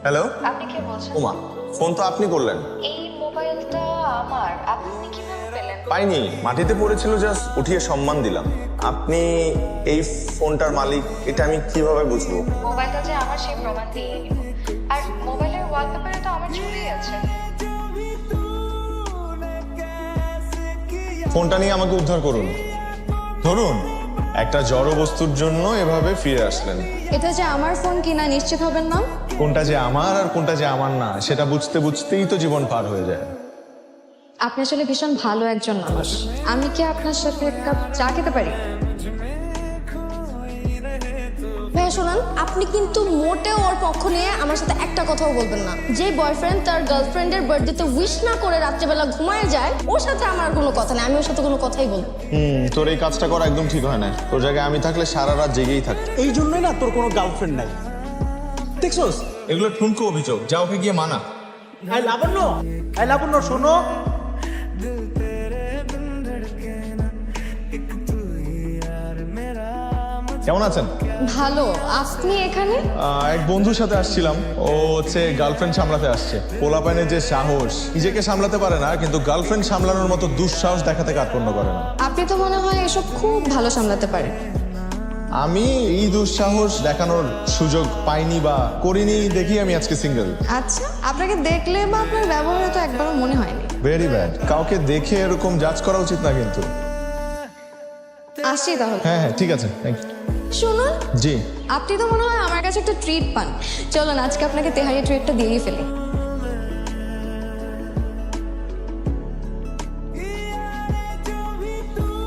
Hello. আপনি কে বলছেন? ওমা, ফোন তো আপনি করলেন। এই মোবাইলটা আমার, আপনি কিভাবে পেলেন? পাইনি, মাটিতে পড়েছিল, জাস্ট উঠিয়ে সম্মান দিলাম। আপনি এই ফোনটার মালিক, এটা আমি কিভাবে বুঝবো? মোবাইলটা যে আমার সেই প্রমাণ দিয়ে নিব। আর মোবাইলের ওয়ালপেপারে তো আমার ছবি আছে। ফোনটা নিয়ে আমাকে উদ্ধার করুন। ধরুন, একটা জড় বস্তুর জন্য এভাবে ফিরে আসলেন। এটা যে আমার ফোন কিনা নিশ্চিত হবেন না? কোনটা যে আমার আর কোনটা যে আমার না, সেটা বুঝতে বুঝতেই তো জীবন পার হয়ে যায়। আপনি আসলে ভীষণ ভালো একজন মানুষ। আমি কি আপনার সাথে এক কাপ চা খেতে পারি? ভাইয়া শোনান, আপনি কিন্তু মোটেও ওর পক্ষ নিয়ে আমার সাথে একটা কথাও বলবেন না। যে বয়ফ্রেন্ড তার গার্লফ্রেন্ডের বার্থডেতে উইশ না করে রাত্রেবেলা ঘুমায় যায়, ওর সাথে আমার কোনো কথা নেই। আমি ওর সাথে কোনো কথাই বলবো। তোর এই কাজটা করা একদম ঠিক হয় না। তোর জায়গায় আমি থাকলে সারা রাত জেগেই থাকতো। এই জন্যই না তোর কোনো গার্লফ্রেন্ড নাই, দেখছোস? এগুলো ঠুনকো অভিযোগ, যা ওকে গিয়ে মানা। লাবণ্য শোনো। কেমন আছেন? ভালো। আপনি এখানে? এক বন্ধুর সাথে আসছিলাম। ও হচ্ছে গার্লফ্রেন্ড সামলাতে আসছে। পোলাপাইনের যে সাহস, নিজেকে সামলাতে পারে না, কিন্তু গার্লফ্রেন্ড সামলানোর মতো দুঃসাহস দেখাতে কার্পণ্য করে না। আপনি তো মনে হয় এসব খুব ভালো সামলাতে পারেন। আমি এই দুঃসাহস দেখানোর সুযোগ পাইনি বা করিনি, দেখি আমি আজকে সিঙ্গেল। আচ্ছা, আপনাকে দেখলে বা আপনার ব্যবহারে তো একবারও মনে হয়নি। Very bad. কাউকে দেখে এরকম জাজ করা উচিত না কিন্তু। আসছি তাহলে। হ্যাঁ হ্যাঁ, ঠিক আছে, থ্যাংক ইউ। শুনুন, জি। আপনি তো মনে হয় আমার কাছে একটা ট্রিট পান। চলুন আজকে আপনাকে তেহারি ট্রিটটা দিয়েই ফেলি।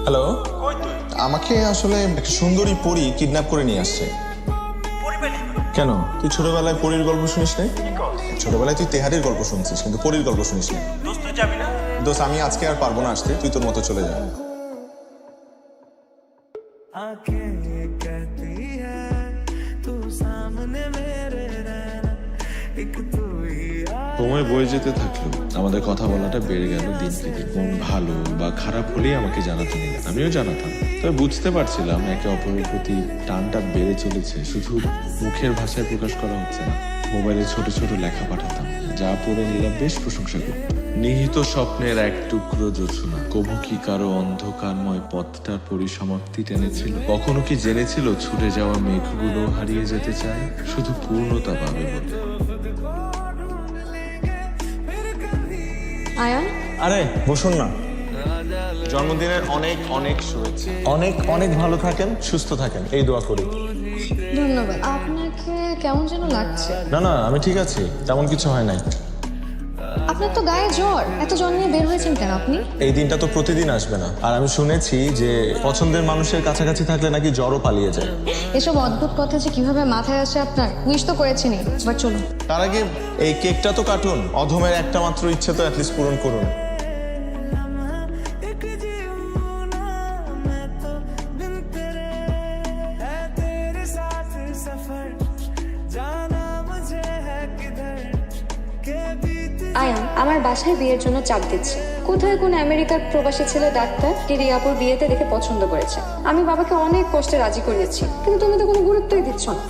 হ্যালো। আমাকে আসলে একটা সুন্দরী পরী কিডন্যাপ করে নিয়ে আসছে। কেন, তুই ছোটবেলায় পরীর গল্প শুনিস নাই? ছোটবেলায় তুই তেহারির গল্প শুনছিস, কিন্তু পরীর গল্প শুনিস না। দোস্ত, আমি আজকে আর পারবো না আসতে, তুই তোর মতো চলে যা। সময় বয়ে যেতে থাকলো, আমাদের কথা বলাটা বেড়ে গেল দিন থেকে। মন ভালো বা খারাপ হলেই আমাকে জানাতে নিলেন, আমিও জানাতাম। তবে বুঝতে পারছিলাম একে অপরের প্রতি টানটা বেড়ে চলেছে, শুধু মুখের ভাষায় প্রকাশ করা হচ্ছে না। মোবাইলে ছোট ছোট লেখা পাঠাতাম, যা পড়ে নিলাম বেশ প্রশংসা করত। নিহিত স্বপ্নের এক টুকরো জোছনা, কবু কি কারো অন্ধকারময় পথটার পরিসমাপ্তি টেনেছিল? কখনো কি জেনেছিল ছুটে যাওয়া মেঘগুলো হারিয়ে যেতে চায়, শুধু পূর্ণতা পাবে বলে? আয়ান, আরে বসুন না। জন্মদিনের অনেক অনেক শুভেচ্ছা। অনেক অনেক ভালো থাকেন, সুস্থ থাকেন, এই দোয়া করি। ধন্যবাদ। আপনাকে কেমন যেন লাগছে। না না, আমি ঠিক আছি, তেমন কিছু হয় নাই। আপনার তো গায়ে জ্বর, এত জ্বর নিয়ে বের হয়েছেন কেন আপনি? এই দিনটা তো প্রতিদিন আসবে না, আর আমি শুনেছি যে পছন্দের মানুষের কাছাকাছি থাকলে নাকি জ্বরও পালিয়ে যায়। এসব অদ্ভুত কথা যে কিভাবে মাথায় আসে আপনার। উইশ তো করেছেনই, এবার চলুন। তার আগে এই কেকটা তো কাটুন, অধমের একটা মাত্র ইচ্ছে তো অ্যাটলিস্ট পূরণ করুন। আয়ান আমার বাসায় বিয়ের জন্য চাপ দিচ্ছে। কোথায় কোন আমেরিকার প্রবাসী ছেলে ডাক্তার রিয়াপুর বিয়েতে দেখে পছন্দ করেছে। আমি বাবাকে অনেক কষ্টে রাজি করিয়েছি, কিন্তু তুমি তো কোনো গুরুত্বই দিচ্ছ না।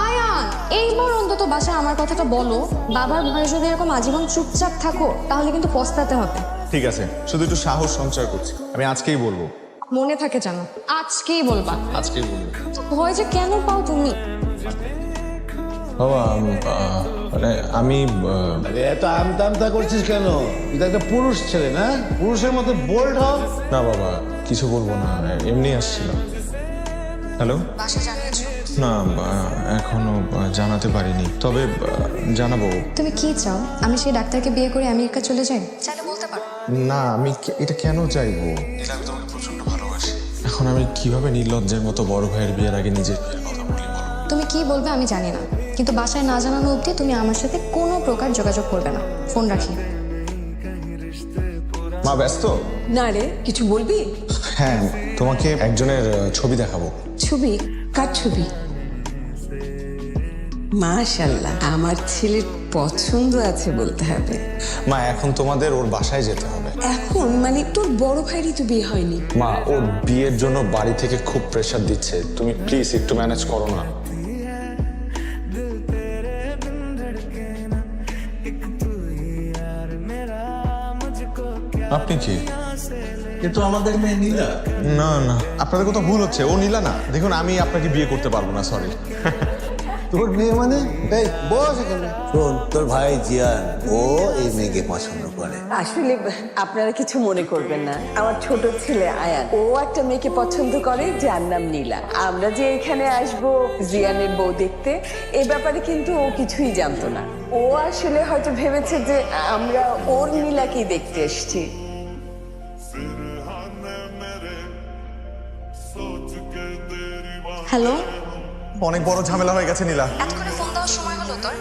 আয়ান, এইবার অন্তত বাসায় আমার কথাটা বলো। বাবার ভয়ে যদি এরকম আজীবন চুপচাপ থাকো, তাহলে কিন্তু পস্তাতে হবে। ঠিক আছে, শুধু একটু সাহস সঞ্চয় করছি, আমি আজকেই বলবো। মনে থাকে জানো, আজকেই বলবা। আজকেই বলবো। ভয় যে কেন পাও তুমি? বাবা, মানে আমি আরে এত আমতা আমতা করছিস কেন? এটা একটা পুরুষ ছেলে না, পুরুষের মতো বোল্ড হ। না বাবা, কিছু বলবো না, এমনি আসছিলাম। হ্যালো। বাসা জানিয়েছো? না, এখনো জানাতে পারিনি, তবে জানাবো। তুমি কি চাও? আমি সেই ডাক্তারকে বিয়ে করে আমেরিকা চলে যাই? চাইলে বলতে পারো। না, আমি এটা কেন চাইবো? আমি তোমাকে প্রচন্ড ভালোবাসি। এখন আমি কিভাবে নির্লজ্জের মতো বড় ভাইয়ের বিয়ের আগে নিজের বিয়ের কথা বলি বলো? তুমি কি বলবে আমি জানি না, কিন্তু বাসায় না জানানো অবধি তুমি আমার সাথে কোনো প্রকার যোগাযোগ করবে না। ফোন রাখি। মা ব্যস্ত? না রে, কিছু বলবি? হ্যাঁ, তোমাকে একজনের ছবি দেখাবো। ছবি? কার ছবি? মাশাআল্লাহ, আমার ছেলের পছন্দ আছে বলতে হবে। মা, এখন তোমাদের ওর বাসায় যেতে হবে। এখন মানে তোর বড় ভাইরই তো বিয়ে হয়নি। মা, ওর বিয়ের জন্য বাড়ি থেকে খুব প্রেসার দিচ্ছে, তুমি প্লিজ একটু ম্যানেজ করো না। আপনি কি? এ তো আমাদের মেয়ে নীলা। না না, আপনাদের কোথাও ভুল হচ্ছে। ও নীলা না। দেখুন, আমি আপনাকে বিয়ে করতে পারবো না, সরি। তোর মেয়ে মানে? এই বস এখানে। শোন, তোর ভাই জিয়ান ও এই মেয়েকে পছন্দ করে। আসলে আপনারা কিছু মনে করবেন না, আমার ছোট ছেলে আয়ান ও একটা মেয়েকে পছন্দ করে যার নাম নীলা। আমরা যে এখানে আসবো জিয়ানের বউ দেখতে, এ ব্যাপারে কিন্তু ও কিছুই জানতো না। ও আসলে হয়তো ভেবেছে যে আমরা ওর নীলাকেই দেখতে এসেছি। হ্যালো, অনেক বড় ঝামেলা হয়ে গেছে নীলা। এতক্ষণে ফোন দেওয়ার সময় হলো তোর?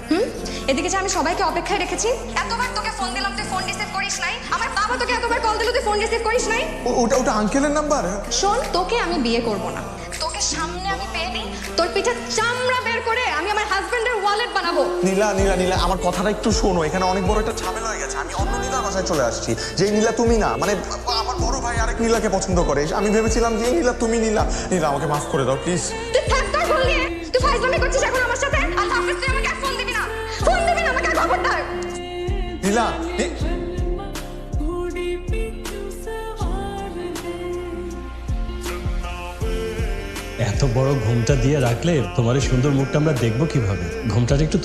এদিকে যে আমি সবাইকে অপেক্ষায় রেখেছি, এতবার তোকে ফোন দিলাম তুই ফোন রিসিভ করিস নাই, আমার বাবা তোকে এতবার কল দিল তুই ফোন রিসিভ করিস নাই। ওটা আঙ্কেলের নাম্বার? শোন, তোকে আমি বিয়ে করব না। তোকে সামনে আমি পেয়ে দিই, তোর পিঠে চামড়া বের করে আমি আমার হাজবেন্ডের ওয়ালেট বানাবো। নীলা নীলা নীলা, আমার কথাটা একটু শোনো। এখানে অনেক বড় একটা ঝামেলা হয়ে গেছে। আমি অন্য নীলার বাসায় চলে আসছি। যে নীলা তুমি না, মানে আমার বড় ভাই আরেক নীলাকে পছন্দ করে। আমি ভেবেছিলাম যে নীলা তুমি নীলা। নীলা, আমাকে মাফ করে দাও প্লিজ। তুই থাক তোর ভুল নিয়ে, তুই ফাইজলামি করছিস এখন আমার সাথে। আল্লাহ হাফেজ, তুই আমাকে আর ফোন দিবি না, ফোন দিবি না আমাকে, খবরদার। নীলা, এত বড় ঘুমটা দিয়ে রাখলে তোমার এই সুন্দর মুখটা আমরা দেখবো কিভাবে? ঘুমটা একটু